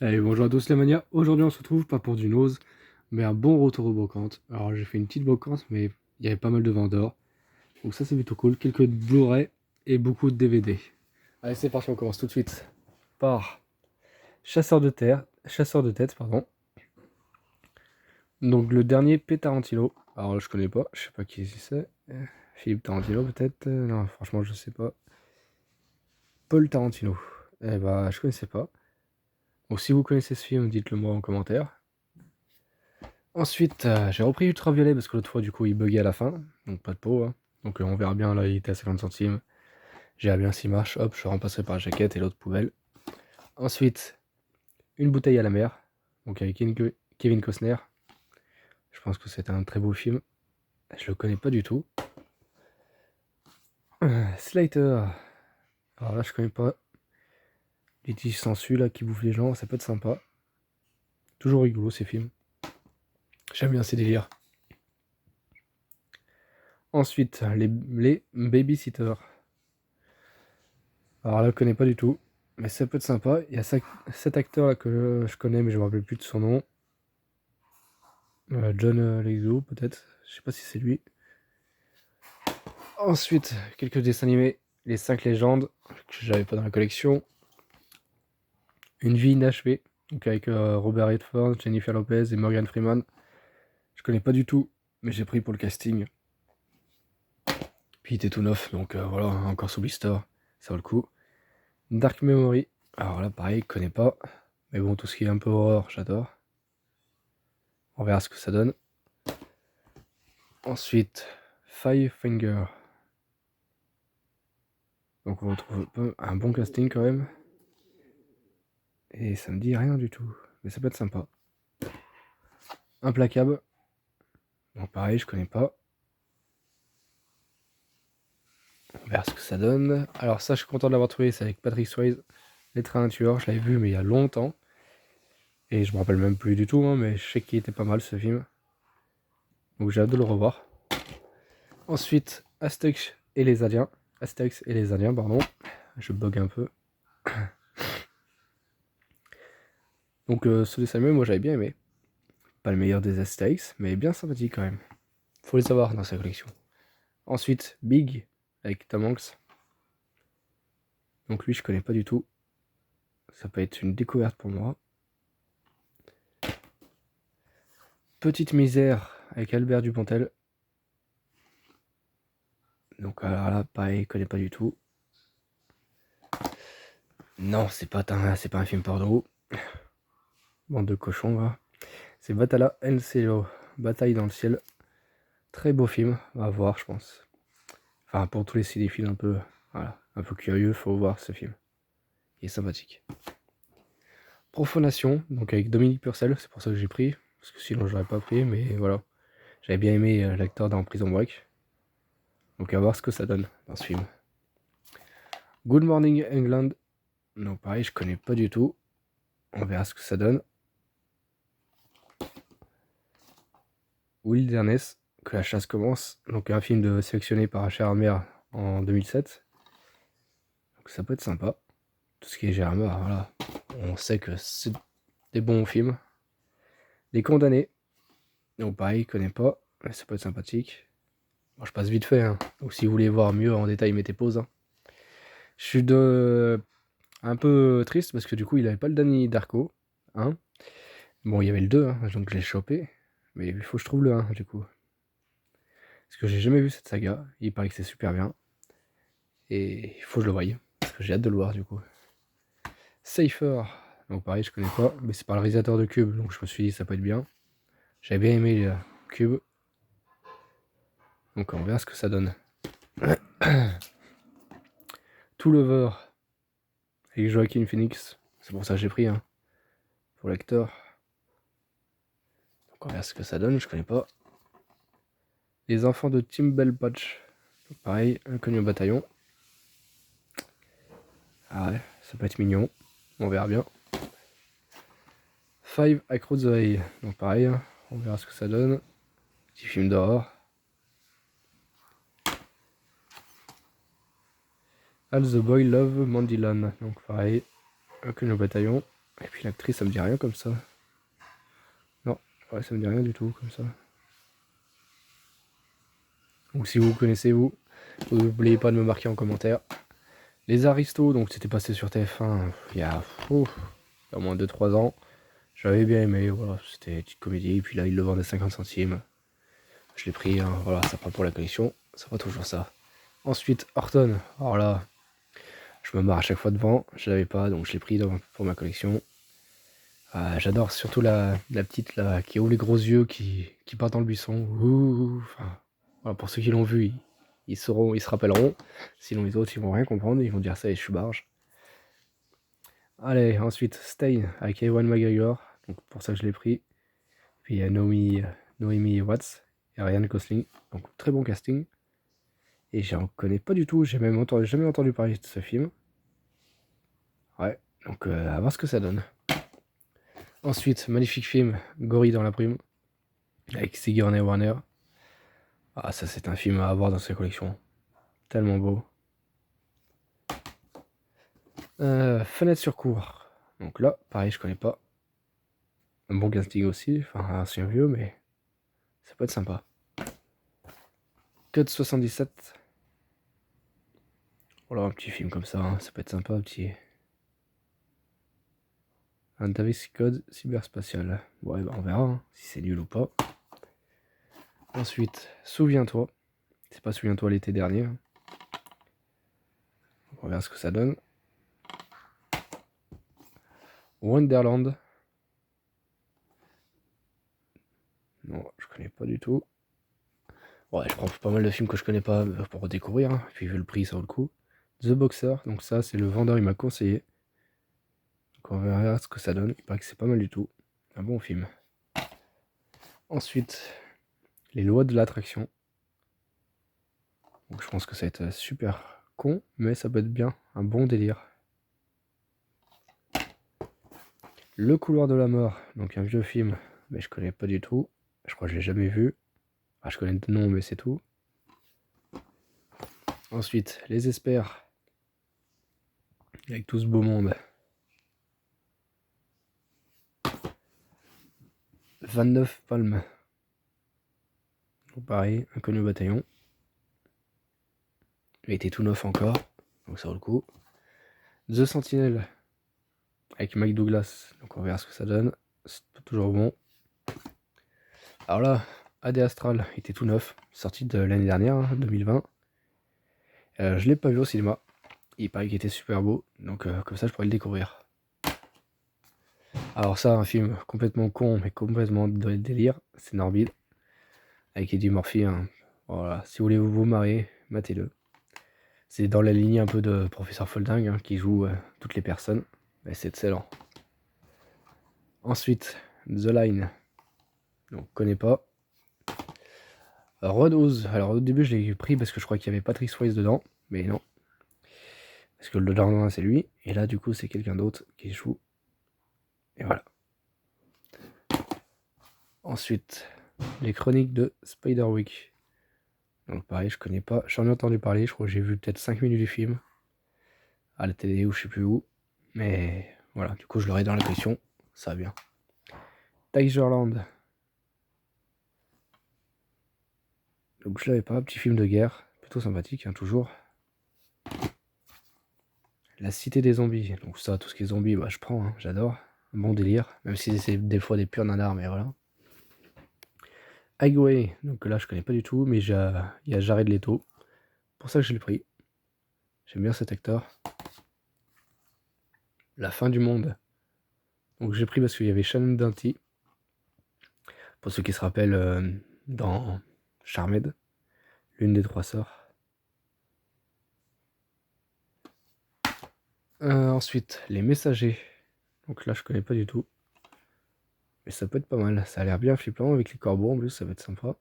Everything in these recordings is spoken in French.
Allez, bonjour à tous les manias. Aujourd'hui, on se retrouve pas pour du nose, mais un bon retour aux brocantes. Alors, j'ai fait une petite brocante, mais il y avait pas mal de vendeurs. Donc, ça, c'est plutôt cool. Quelques Blu-ray et beaucoup de DVD. Allez, c'est parti, on commence tout de suite par Chasseur de tête, pardon. Donc, le dernier P. Tarantino. Alors, là, je connais pas, je sais pas qui c'est. Philippe Tarantino, peut-être. Non, franchement, je sais pas. Paul Tarantino. Eh bah, je connaissais pas. Donc, si vous connaissez ce film, dites-le moi en commentaire. Ensuite, j'ai repris Ultraviolet parce que l'autre fois, du coup, il buguait à la fin. Donc, pas de peau. Hein. Donc, on verra bien. Là, il était à 50 centimes. J'ai bien s'il marche. Hop, je remplacerai par la jaquette et l'autre poubelle. Ensuite, Une bouteille à la mer. Donc, avec Kevin Costner. Je pense que c'est un très beau film. Je le connais pas du tout. Slater. Alors là, je connais pas. Les tiges sensu là qui bouffent les gens, ça peut être sympa. Toujours rigolo ces films. J'aime bien ces délires. Ensuite, les Babysitters. Alors là, je connais pas du tout. Mais ça peut être sympa. Il y a cet acteur là que je connais, mais je me rappelle plus de son nom. John Leguizamo, peut-être. Je sais pas si c'est lui. Ensuite, quelques dessins animés. Les 5 légendes, que j'avais pas dans la collection. Une vie inachevée. Donc avec Robert Redford, Jennifer Lopez et Morgan Freeman. Je connais pas du tout, mais j'ai pris pour le casting. Puis il était tout neuf, donc voilà, encore sous blister. Ça vaut le coup. Dark Memory. Alors là, pareil, je connais pas. Mais bon, tout ce qui est un peu horreur, j'adore. On verra ce que ça donne. Ensuite, Five Finger. Donc on retrouve un bon casting quand même. Et ça me dit rien du tout. Mais ça peut être sympa. Implacable. Donc pareil, je connais pas. On verra ce que ça donne. Alors ça, je suis content de l'avoir trouvé. C'est avec Patrick Swayze. Les trains tueurs. Je l'avais vu, mais il y a longtemps. Et je me rappelle même plus du tout, hein, mais je sais qu'il était pas mal ce film. Donc j'ai hâte de le revoir. Ensuite, Astérix et les Indiens. Astérix et les Indiens, pardon. Je bug un peu. Donc ce dessin animé, moi j'avais bien aimé. Pas le meilleur des Astérix, mais bien sympathique quand même. Faut les avoir dans sa collection. Ensuite, Big, avec Tom Hanks. Donc lui, je connais pas du tout. Ça peut être une découverte pour moi. Petite misère, avec Albert Dupontel. Donc alors là, pareil, je connais pas du tout. Non, c'est pas un film porno. Bande de cochons, là. C'est Batala NCO, Bataille dans le ciel. Très beau film, à voir, je pense. Enfin, pour tous les cinéphiles un peu, voilà, un peu curieux, faut voir ce film. Il est sympathique. Profanation, donc avec Dominique Purcell, c'est pour ça que j'ai pris, parce que sinon j'aurais pas pris, mais voilà. J'avais bien aimé l'acteur dans Prison Break. Donc à voir ce que ça donne dans ce film. Good Morning England, donc pareil, je connais pas du tout. On verra ce que ça donne. Wilderness, que la chasse commence, donc un film sélectionné par Gérard Mer en 2007. Donc ça peut être sympa. Tout ce qui est Gérard Mer, voilà. On sait que c'est des bons films. Les Condamnés, donc pareil, je connais pas, mais ça peut être sympathique. Bon, je passe vite fait, hein. Donc si vous voulez voir mieux en détail, mettez pause. Hein. Je suis un peu triste parce que du coup, il avait pas le Danny Darko. Hein. Bon, il y avait le 2, hein, donc je l'ai chopé. Mais il faut que je trouve le 1, du coup. Parce que j'ai jamais vu cette saga. Il paraît que c'est super bien. Et il faut que je le voie. Parce que j'ai hâte de le voir, du coup. Safer. Donc pareil, je connais pas. Mais c'est par le réalisateur de Cube. Donc je me suis dit, ça peut être bien. J'avais bien aimé Cube. Donc on verra ce que ça donne. Tout Lover. Avec Joaquin Phoenix. C'est pour ça que j'ai pris. Hein, pour l'acteur. Donc on verra ce que ça donne. Je connais pas. Les enfants de Tim Bell Patch. Pareil, inconnu au bataillon. Ah ouais, ça peut être mignon. On verra bien. Five Across the Hay. Donc pareil, hein, on verra ce que ça donne. Petit film d'horreur. All the Boy Love Mandyland. Donc pareil, inconnu au bataillon. Et puis l'actrice, ça me dit rien comme ça. Non, ouais, ça me dit rien du tout comme ça. Donc si vous connaissez, vous, n'oubliez pas de me marquer en commentaire. Les Aristos, donc c'était passé sur TF1 il y a au moins 2-3 ans. J'avais bien aimé, voilà, c'était une petite comédie. Et puis là, ils le vendent à 50 centimes. Je l'ai pris, hein, voilà, ça prend pour la collection. Ça fera toujours ça. Ensuite, Horton. Alors là, je me marre à chaque fois devant. Je l'avais pas, donc je l'ai pris pour ma collection. J'adore surtout la petite là, qui ouvre les gros yeux, qui part dans le buisson. Ouh, enfin, voilà, pour ceux qui l'ont vu, ils se rappelleront. Sinon les autres, ils vont rien comprendre. Ils vont dire ça et je suis barge. Allez, ensuite, Stain avec Ewan McGregor. Donc pour ça que je l'ai pris. Puis il y a Naomi Watts et Ryan Gosling. Donc très bon casting. Et j'en connais pas du tout. J'ai même jamais entendu parler de ce film. Ouais, donc à voir ce que ça donne. Ensuite, magnifique film, Gory dans la brume, avec Sigourney Warner. Ah, ça c'est un film à avoir dans sa collection. Tellement beau. Fenêtre sur cour. Donc là, pareil, je connais pas. Un bon casting aussi, enfin c'est un vieux, mais ça peut être sympa. Cut 77. Voilà, un petit film comme ça, hein, ça peut être sympa, un petit. Un Da Vinci Code cyberspatial. Ouais, bah on verra hein, si c'est nul ou pas. Ensuite, Souviens-toi. C'est pas Souviens-toi l'été dernier. Hein. On verra ce que ça donne. Wonderland. Non, je connais pas du tout. Ouais, je prends pas mal de films que je connais pas pour redécouvrir. Hein. Puis vu le prix, ça vaut le coup. The Boxer, donc ça, c'est le vendeur, il m'a conseillé. Donc on verra ce que ça donne. Il paraît que c'est pas mal du tout. Un bon film. Ensuite, Les lois de l'attraction. Donc je pense que ça va être super con, mais ça peut être bien. Un bon délire. Le couloir de la mort, donc un vieux film, mais je connais pas du tout. Je crois que je l'ai jamais vu. Ah, je connais le nom, mais c'est tout. Ensuite, Les Experts. Avec tout ce beau monde. 29 Palmes. Donc pareil, Inconnu au bataillon. Il était tout neuf encore, donc ça vaut le coup. The Sentinel. Avec Mike Douglas, donc on verra ce que ça donne. C'est toujours bon. Alors là, AD Astral était tout neuf, sorti de l'année dernière, hein, 2020. Je l'ai pas vu au cinéma. Il paraît qu'il était super beau, donc comme ça je pourrais le découvrir. Alors ça, un film complètement con, mais complètement de délire, c'est Norbid. Avec Eddie Murphy, hein. Voilà, si vous voulez vous marier, matez-le. C'est dans la lignée un peu de Professeur Folding, hein, qui joue toutes les personnes. Mais c'est excellent. Ensuite, The Line. Donc, connais pas. Roadhouse. Alors, au début, je l'ai pris parce que je crois qu'il y avait Patrick Swayze dedans. Mais non. Parce que le lendemain, c'est lui. Et là, du coup, c'est quelqu'un d'autre qui joue. Et voilà. Ensuite, les chroniques de Spiderwick. Donc, pareil, je connais pas. J'en ai entendu parler. Je crois que j'ai vu peut-être 5 minutes du film. À la télé ou je sais plus où. Mais voilà, du coup, je l'aurai dans la collection. Ça va bien. Tigerland. Donc je l'avais pas, petit film de guerre, plutôt sympathique, hein, toujours. La Cité des zombies, donc ça, tout ce qui est zombies, bah, je prends, hein, j'adore. Un bon délire, même si c'est des fois des purs nanars, mais voilà. Highway, donc là je connais pas du tout, mais il y a Jared Leto. Pour ça que je l'ai pris. J'aime bien cet acteur. La fin du monde. Donc j'ai pris parce qu'il y avait Shannon Doherty. Pour ceux qui se rappellent dans Charmed, l'une des trois sœurs. Ensuite, Les Messagers. Donc là je connais pas du tout. Mais ça peut être pas mal, ça a l'air bien flippant avec les corbeaux en plus, ça va être sympa.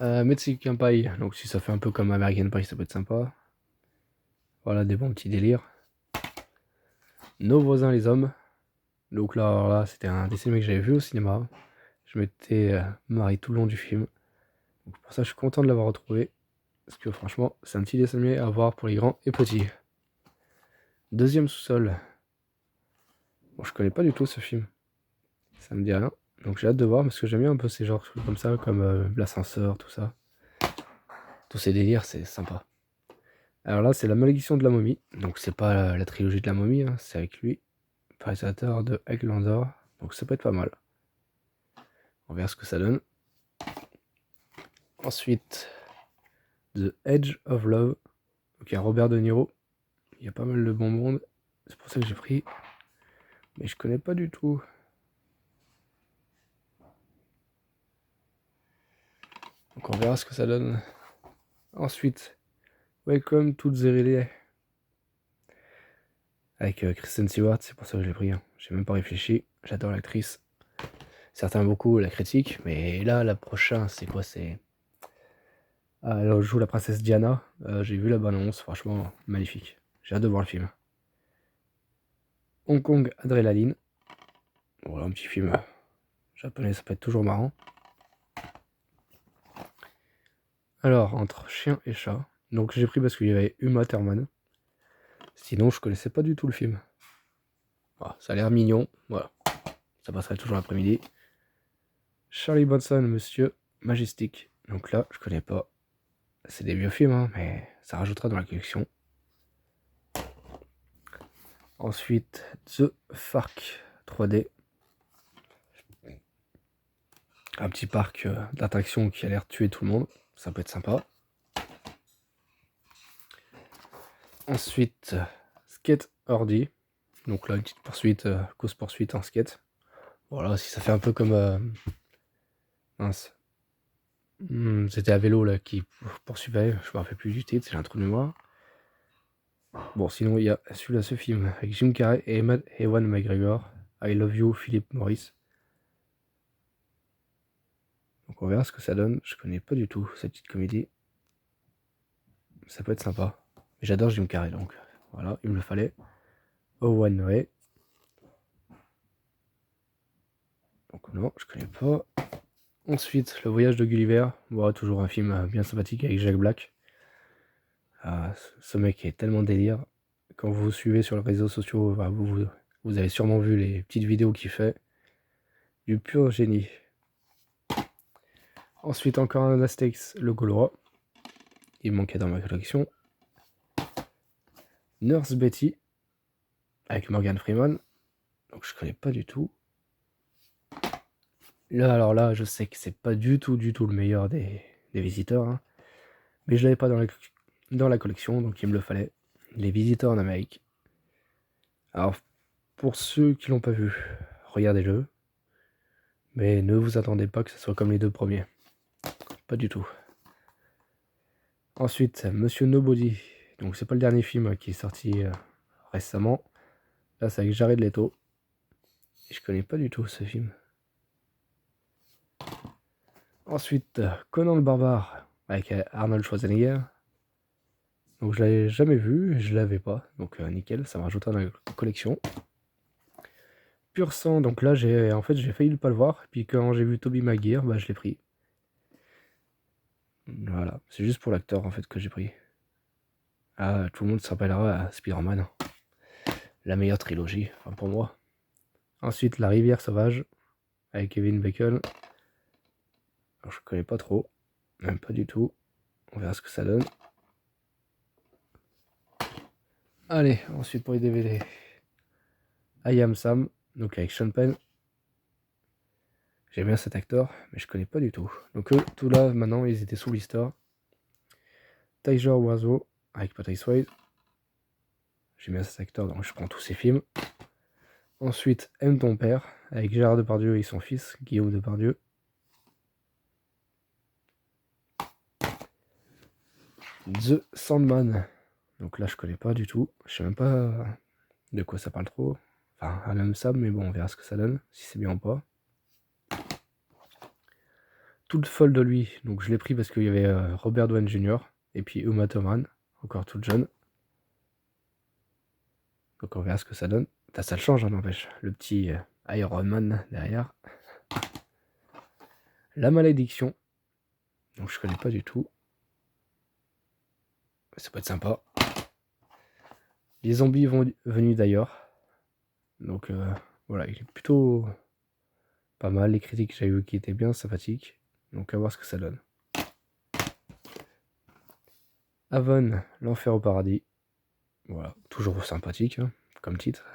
Mexican Pie, donc si ça fait un peu comme American Pie, ça peut être sympa. Voilà, des bons petits délires. Nos voisins les hommes. Donc là, alors là c'était un dessin animé que j'avais vu au cinéma. Je m'étais marré tout le long du film. Donc pour ça, je suis content de l'avoir retrouvé. Parce que franchement, c'est un petit dessin animé à voir pour les grands et petits. Deuxième sous-sol. Bon, je connais pas du tout ce film. Ça me dit rien. Donc j'ai hâte de voir parce que j'aime bien un peu ces genres comme ça, comme l'ascenseur, tout ça. Tous ces délires, c'est sympa. Alors là, c'est La Malédiction de la momie. Donc c'est pas la trilogie de la momie, hein, c'est avec lui, réalisateur de Highlander. Donc ça peut être pas mal. On verra ce que ça donne. Ensuite, The Edge of Love. Donc il y a Robert De Niro. Il y a pas mal de bon monde. C'est pour ça que j'ai pris. Mais je connais pas du tout. Donc on verra ce que ça donne. Ensuite, Welcome to the Relay. Avec Kristen Stewart, c'est pour ça que je l'ai pris. Hein. J'ai même pas réfléchi. J'adore l'actrice. Certains beaucoup la critique, mais là, la prochaine, c'est quoi? C'est. Ah, elle joue la princesse Diana. J'ai vu la bande-annonce, franchement, magnifique. J'ai hâte de voir le film. Hong Kong Adrénaline. Voilà, un petit film japonais, ça peut être toujours marrant. Alors, entre chien et chat. Donc j'ai pris parce qu'il y avait Uma Thurman. Sinon, je connaissais pas du tout le film. Voilà, ça a l'air mignon. Voilà. Ça passerait toujours l'après-midi. Charlie Bronson, Monsieur Majestic. Donc là, je connais pas. C'est des vieux films, hein, mais ça rajoutera dans la collection. Ensuite, The Fark 3D. Un petit parc d'attractions qui a l'air de tuer tout le monde. Ça peut être sympa. Ensuite, Skate Ordi. Donc là, une petite poursuite, course-poursuite en skate. Voilà, si ça fait un peu comme... mince. C'était à vélo là qui poursuivait. Je me rappelle plus du titre, j'ai un trou de mémoire. Bon, sinon, il y a celui-là, ce film, avec Jim Carrey et Ewan McGregor. I Love You, Philip Morris. Donc on verra ce que ça donne. Je connais pas du tout cette petite comédie. Ça peut être sympa. Mais j'adore Jim Carrey, donc voilà, il me le fallait. Owen Noé. Donc non, je connais pas. Ensuite, Le Voyage de Gulliver. Voilà, toujours un film bien sympathique avec Jack Black. Ah, ce mec est tellement délire. Quand vous suivez sur les réseaux sociaux, bah, vous avez sûrement vu les petites vidéos qu'il fait. Du pur génie. Ensuite, encore un Astérix, le Gaulois. Il manquait dans ma collection. Nurse Betty, avec Morgan Freeman. Donc je connais pas du tout. Là, alors là, je sais que c'est pas du tout le meilleur des visiteurs. Hein. Mais je l'avais pas dans la collection, donc il me le fallait. Les visiteurs en Amérique. Alors, pour ceux qui l'ont pas vu, regardez-le. Mais ne vous attendez pas que ce soit comme les deux premiers. Pas du tout. Ensuite, Monsieur Nobody. Donc c'est pas le dernier film qui est sorti récemment. Là, c'est avec Jared Leto. Et je connais pas du tout ce film. Ensuite, Conan le Barbare avec Arnold Schwarzenegger. Donc je l'avais jamais vu, je l'avais pas. Donc nickel, ça me rajoutera dans la collection. Pur sang, donc là j'ai failli ne pas le voir. Puis quand j'ai vu Tobey Maguire, bah, je l'ai pris. Voilà, c'est juste pour l'acteur en fait que j'ai pris. Ah, tout le monde se rappellera à Spider-Man. La meilleure trilogie, enfin pour moi. Ensuite, La Rivière Sauvage avec Kevin Bacon. Alors, je connais pas trop, même pas du tout. On verra ce que ça donne. Allez, ensuite pour les DVD. I Am Sam, donc avec Sean Penn. J'aime bien cet acteur, mais je connais pas du tout. Donc eux, tout là, maintenant, ils étaient sous l'histoire. Tiger Warzo avec Patrick Swayze. J'aime bien cet acteur, donc je prends tous ses films. Ensuite, Aime ton père avec Gérard Depardieu et son fils, Guillaume Depardieu. The Sandman. Donc là, je connais pas du tout. Je sais même pas de quoi ça parle trop. Enfin, I Am Sam, mais bon, on verra ce que ça donne, si c'est bien ou pas. Toute folle de lui, donc je l'ai pris parce qu'il y avait Robert Downey Jr. et puis Uma Thurman, encore toute jeune. Donc on verra ce que ça donne. Ça le change, hein, n'empêche. Le petit Iron Man derrière. La malédiction. Donc je connais pas du tout. Ça peut être sympa. Les zombies venus d'ailleurs. Donc Voilà, il est plutôt pas mal. Les critiques que j'avais vues qui étaient bien sympathiques. Donc à voir ce que ça donne. Avon, l'enfer au paradis. Voilà, toujours sympathique hein, comme titre.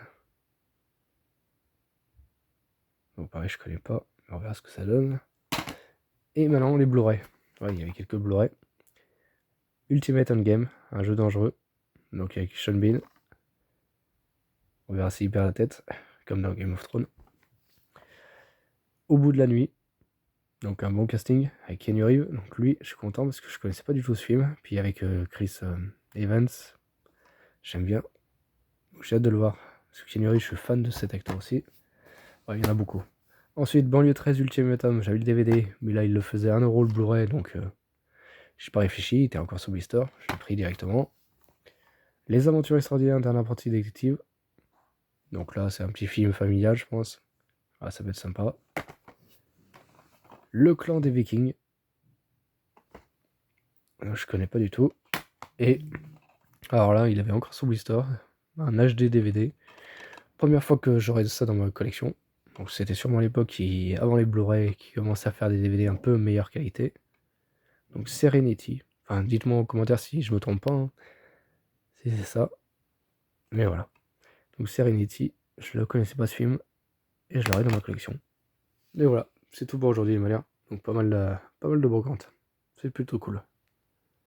Bon, pareil, je connais pas. On verra ce que ça donne. Et maintenant, les Blu-ray. Ouais, il y avait quelques Blu-ray. Ultimate Endgame, un jeu dangereux. Donc avec Sean Bean. On verra s'il perd la tête, comme dans Game of Thrones. Au bout de la nuit. Donc un bon casting avec Keanu Reeves. Donc lui, je suis content parce que je connaissais pas du tout ce film. Puis avec Chris Evans, j'aime bien. J'ai hâte de le voir. Parce que Keanu Reeves, je suis fan de cet acteur aussi. Ouais, il y en a beaucoup. Ensuite, Banlieue 13 Ultimatum, j'avais le DVD, mais là il le faisait 1€ le Blu-ray, donc j'ai pas réfléchi, il était encore sur Blister, je l'ai pris directement. Les aventures extraordinaires d'un apprenti détective. Donc là, c'est un petit film familial, je pense. Ah, ça peut être sympa. Le clan des Vikings. Je connais pas du tout. Et alors là, il avait encore sur Blister, un HD DVD. Première fois que j'aurais ça dans ma collection. Donc c'était sûrement l'époque avant les Blu-ray qui commençaient à faire des DVD un peu meilleure qualité. Donc Serenity. Enfin, dites-moi en commentaire si je me trompe pas. Hein. Si c'est ça. Mais voilà. Donc Serenity, je ne connaissais pas ce film. Et je l'aurai dans ma collection. Et voilà, c'est tout pour aujourd'hui les malheurs. Donc pas mal de brocantes. C'est plutôt cool.